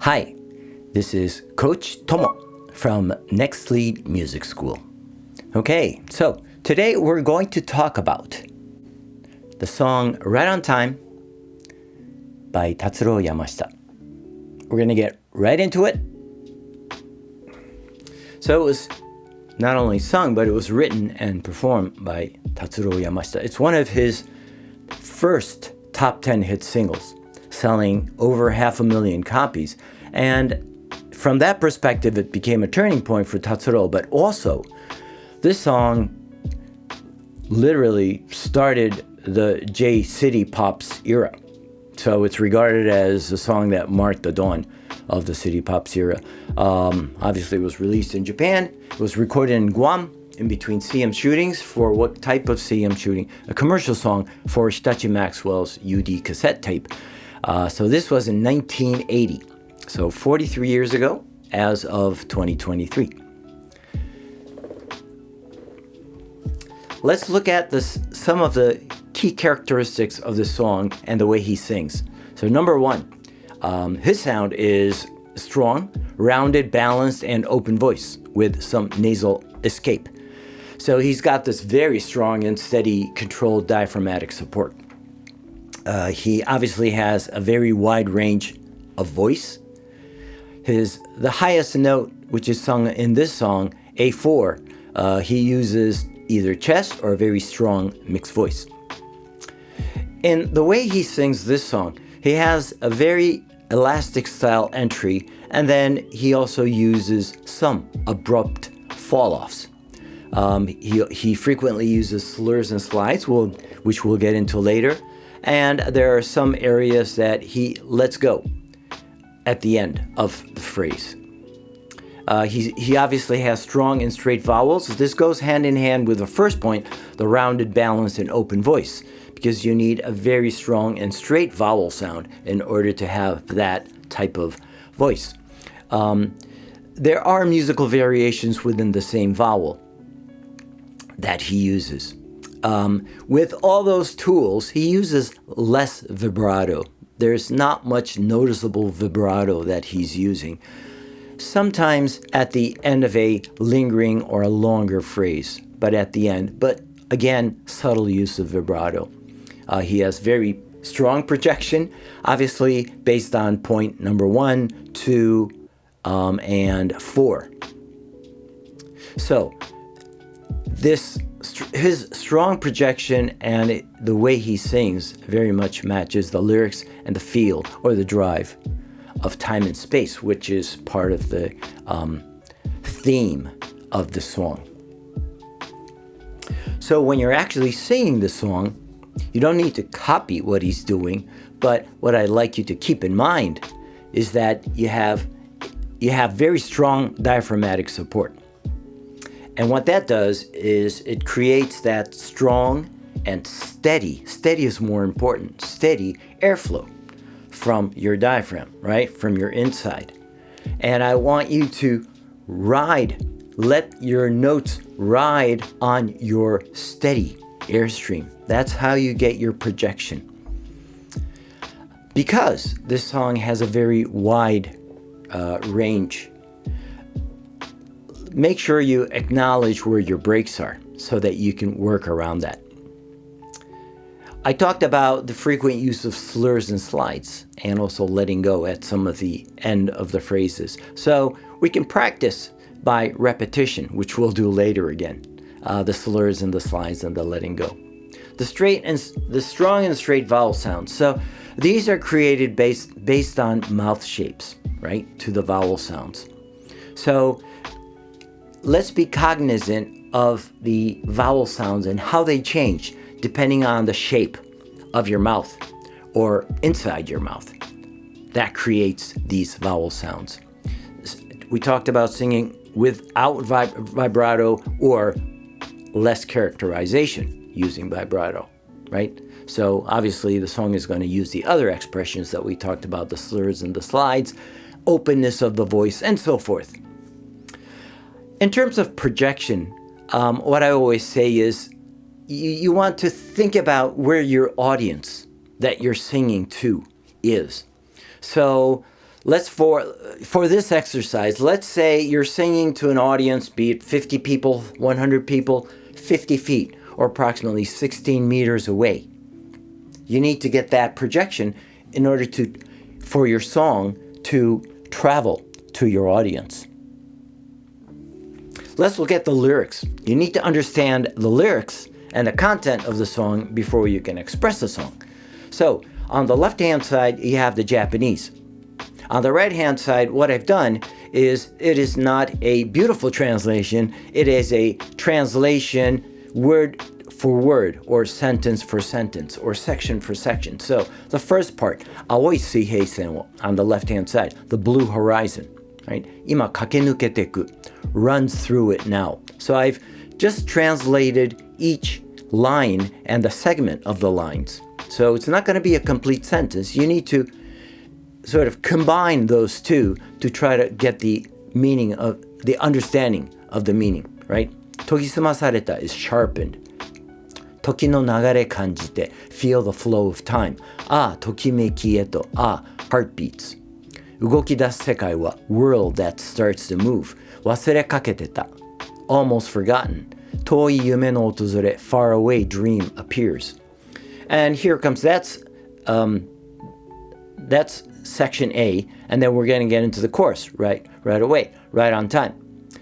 Hi, this is Coach Tomo from Next Lead Music School. Okay, so today we're going to talk about the song Right on Time by Tatsuro Yamashita. We're going to get right into it. So it was not only sung, but it was written and performed by Tatsuro Yamashita. It's one of his first top 10 hit singles, selling over 500,000 copies. And from that perspective, it became a turning point for Tatsuro. But also, this song literally started the J-City Pops era. So it's regarded as a song that marked the dawn of the City Pops era. Obviously, it was released in Japan. It was recorded in Guam in between CM shootings. For what type of CM shooting? A commercial song for Hitachi Maxwell's UD cassette tape. So this was in 1980. So 43 years ago, as of 2023. Let's look at some of the key characteristics of the song and the way he sings. So number one, his sound is strong, rounded, balanced, and open voice with some nasal escape. So he's got this very strong and steady, controlled diaphragmatic support. He obviously has a very wide range of voice. The highest note, which is sung in this song, A4, he uses either chest or a very strong mixed voice. In the way he sings this song, he has a very elastic style entry, and then he also uses some abrupt fall-offs. He frequently uses slurs and slides, which we'll get into later, and there are some areas that he lets go at the end of the phrase. He obviously has strong and straight vowels. This goes hand in hand with the first point, the rounded, balanced, and open voice, because you need a very strong and straight vowel sound in order to have that type of voice. There are musical variations within the same vowel that he uses. With all those tools, he uses less vibrato. There's not much noticeable vibrato that he's using. Sometimes at the end of a lingering or a longer phrase, but at the end. But again, subtle use of vibrato. He has very strong projection, obviously based on point number 1, 2, and 4. So his strong projection and the way he sings very much matches the lyrics and the feel or the drive of time and space, which is part of the theme of the song. So when you're actually singing the song, you don't need to copy what he's doing, but what I'd like you to keep in mind is that you have very strong diaphragmatic support. And what that does is it creates that strong and steady is more important, steady airflow from your diaphragm, right? From your inside. And I want you to let your notes ride on your steady airstream. That's how you get your projection. Because this song has a very wide range, make sure you acknowledge where your breaks are so that you can work around that. I talked about the frequent use of slurs and slides and also letting go at some of the end of the phrases. So we can practice by repetition, which we'll do later again. The slurs and the slides and the letting go. The strong and straight vowel sounds. So these are created based on mouth shapes, right, to the vowel sounds. So let's be cognizant of the vowel sounds and how they change depending on the shape of your mouth or inside your mouth. That creates these vowel sounds. We talked about singing without vibrato or less characterization using vibrato, right? So obviously the song is going to use the other expressions that we talked about, the slurs and the slides, openness of the voice, and so forth. In terms of projection, what I always say is you want to think about where your audience that you're singing to is. So for this exercise, let's say you're singing to an audience, be it 50 people, 100 people, 50 feet, or approximately 16 meters away. You need to get that projection in order for your song to travel to your audience. Let's look at the lyrics. You need to understand the lyrics and the content of the song before you can express the song. So, on the left-hand side, you have the Japanese. On the right-hand side, what I've done is it is not a beautiful translation. It is a translation word for word, or sentence for sentence, or section for section. So the first part, 青い水平線を on the left-hand side, the blue horizon, right? 今駆け抜けていく runs through it now. So I've just translated each line and the segment of the lines. So it's not going to be a complete sentence. You need to sort of combine those two to try to get the meaning of the understanding of the meaning, right? 研ぎ澄まされた is sharpened. 時の流れ感じて feel the flow of time. ときめきへと heartbeats. 動き出す世界は world that starts to move. 忘れかけてた almost forgotten. 遠い夢の訪れ far away dream appears. And here comes that's section A, and then we're going to get into the chorus right away, right on time.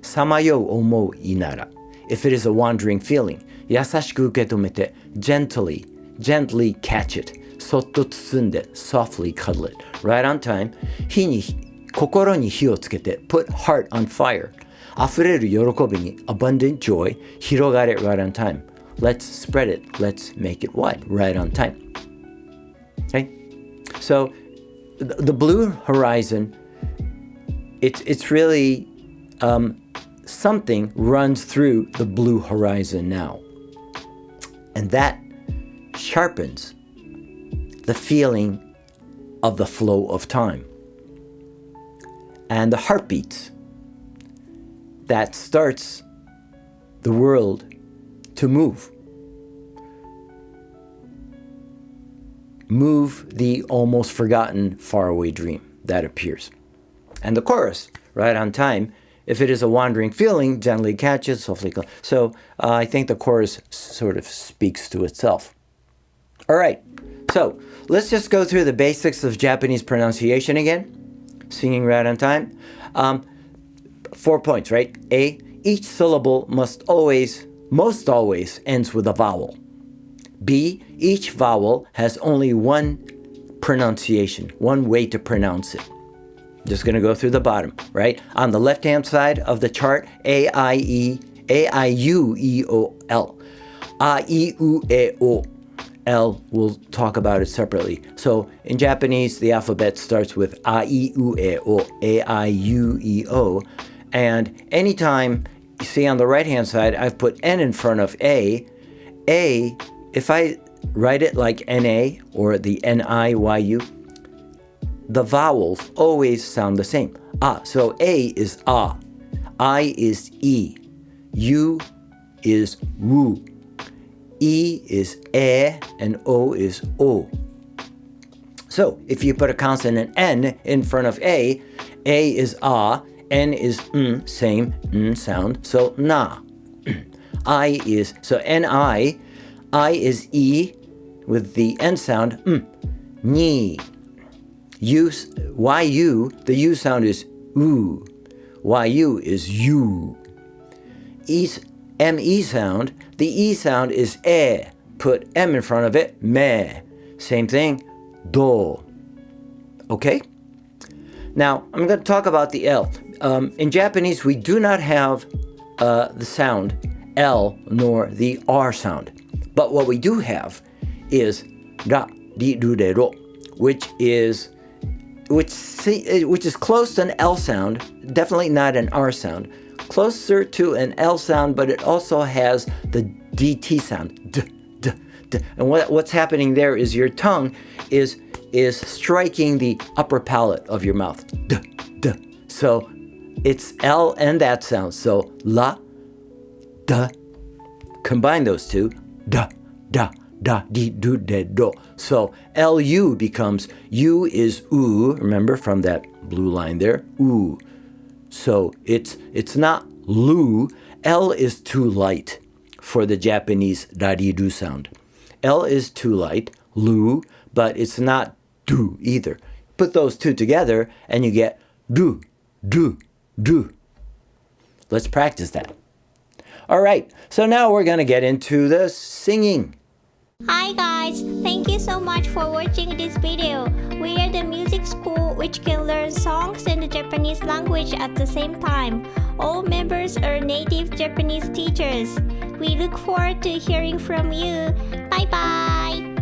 さまよう思ういなら if it is a wandering feeling, 優しく受け止めて gently catch it, そっと包んで softly cuddle it, right on time. 心に火をつけて put heart on fire, 溢れる喜びに abundant joy, 広がれ right on time. Let's spread it, let's make it wide, right on time. Okay? So the blue horizon, it's really something runs through the blue horizon now. And that sharpens the feeling of the flow of time. And the heartbeats that starts the world to move. Move the almost forgotten faraway dream that appears. And the chorus, right on time, if it is a wandering feeling, gently catch it, softly. So I think the chorus sort of speaks to itself. All right, so let's just go through the basics of Japanese pronunciation again. Singing right on time. 4 points, right? A, each syllable most always ends with a vowel. B, each vowel has only one pronunciation, one way to pronounce it. Just going to go through the bottom, right? On the left-hand side of the chart, A-I-U-E-O-L. A-I-U-E-O. L, we'll talk about it separately. So in Japanese, the alphabet starts with A-I-U-E-O, A-I-U-E-O. And anytime you see on the right-hand side, I've put N in front of A, if I write it like N-A or the N-I-Y-U, the vowels always sound the same. So A is A, I is E, U is Wu, E is E, and O is O. So if you put a consonant N in front of A is A, N is same sound, so na. I is, so N-I, I is E with the N sound, ni. Y-U, the U sound is oo. Y-U is you. M-E sound, the E sound is e. Put M in front of it, me. Same thing, do. Okay? Now, I'm going to talk about the L. In Japanese, we do not have the sound L nor the R sound. But what we do have is ra, ri, ru, re, ro, which is close to an L sound, definitely not an R sound. Closer to an L sound, but it also has the DT sound. D, d, d. And what's happening there is your tongue is striking the upper palate of your mouth. D, d. So it's L and that sound. So la, da. Combine those two. Da, da, da, di, do, de, do. So Lu becomes, U is U, remember from that blue line there, U. So it's not Lu. L is too light for the Japanese da-di-do sound. L is too light, Lu, but it's not do either. Put those two together and you get do, do, do. Let's practice that. All right, so now we're going to get into the singing. Hi guys, thank you so much for watching this video. We are the music school which can learn songs in the Japanese language at the same time. All members are native Japanese teachers. We look forward to hearing from you. Bye bye!